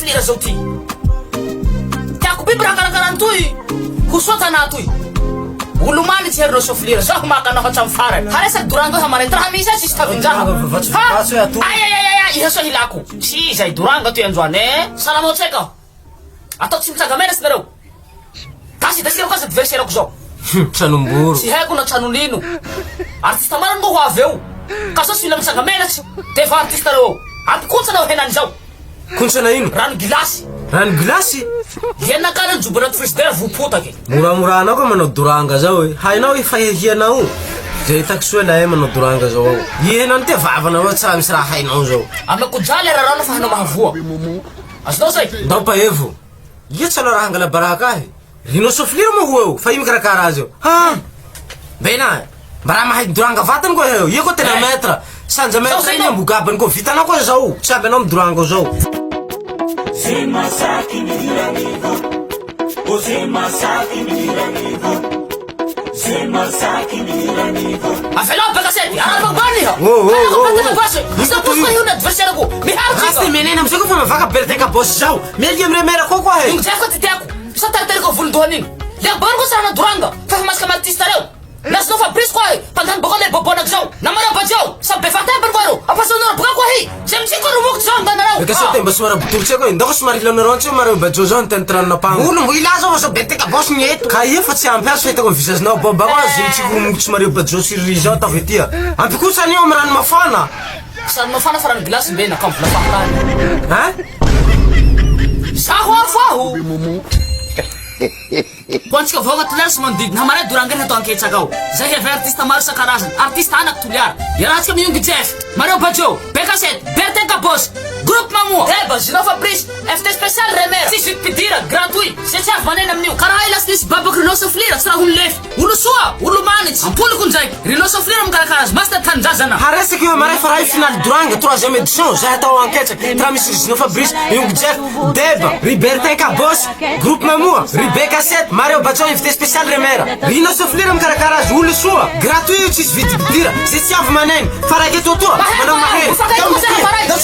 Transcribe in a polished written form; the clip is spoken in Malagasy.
soflira zao ty tiako biby raha karakarany toy ho soatana toy olo manitsy herinao soflira zaho makanao hatramin'ny farany haresaky doranga hoe hamarety raha misy sisy tavindraha iha soa hilako si zay doranga toy androany salama tseka ataoko tsy mitsaga mena sy nareo tasy dasirako azy adversaire-ako zao Tranomboro tsy haiko na tranonino artiste marany mo ho avy eo ka sao tsy mila mitsaga menatsy defa artiste reo ampikotsana ho henany zao kontsana ino rano gilasy rano gilasy henakana ny jobona ty frigidaire vopotaky moramoranao ko manao doranga zao e hainao i fahehianao zay hitako soa lahe manao doranga zao ao ihenao ny te vavanao tsy raha misy raha hainao zao amako jaly ararano fa hanao mahavoa azonao zay ndao pahevo ia tsy anao raha angala baraka ahy rinao soflira mo ho eo fa i mikarakara azy eo ha bena mba raha mahay doranga vatany koa eo ia koa tena maître sanja maître iny ambogabany koa vitanao koa zao tsy aby anao amy doranga zao avelao bakasety arababaniha adversaire-ako Rasty menena amizay koa fa mavaka berteka boss zao mely amremera koa koa he ingojako ty tiako sa taritaryko volondohan'iny le abany ko sarana doranga fa masaka martiste reo nasinao Fabrice koa pandany baka le bobonak zao namara bajao sa befatebany koa reo apasonora boka koa hi se mitsiko romoko zao andanareo Kasi mba somara botolotsi ako ndako somara ilanarao tsy mara bajo zao tentrano pango olo mbo ilaza wa so berteka boss nyeto ka ia fa tsy ampy azy fetako visazinao boba koa zay mitsiko romoko somara bajo sirri zao tavetia ampy kotsany io amrano mafana sarano mafana fa rano gilasy mbena ka mvola fahatany ha zaho afaho ko antsika vaoga toliara sy manodidina hamaray dorangany hatao anketsaka ao zay hevy artiste maro isan-karazany artiste anaky toliara iarahantsika amin'ny Young Jeff Mario Bajo Bekasety Bertenka Boss groupe mamoa eba Zino Fabrice FT spécial remera tsy vity pidira gratuit se tsy avy manena amin'io karaha ilasy nisy babako Rino Soflira tsy raha holo lefy olo soa olo manitsy ampoliko ndraiky Rino Soflira mikarakara azy master tanjazana haresaky io maray fa raha final doranga 3e édition zay hatao anketsaky raha misy Zino Fabrice Young Jeff Deba Bertenka Boss groupe mamoa Bekasety Mario Bajo FT spécial remera Rino Soflira mikarakara azy olo soa gratuit io tsisy vity pidira se tsy avy manena fa raha keto toa manao mahery Mahery, Don't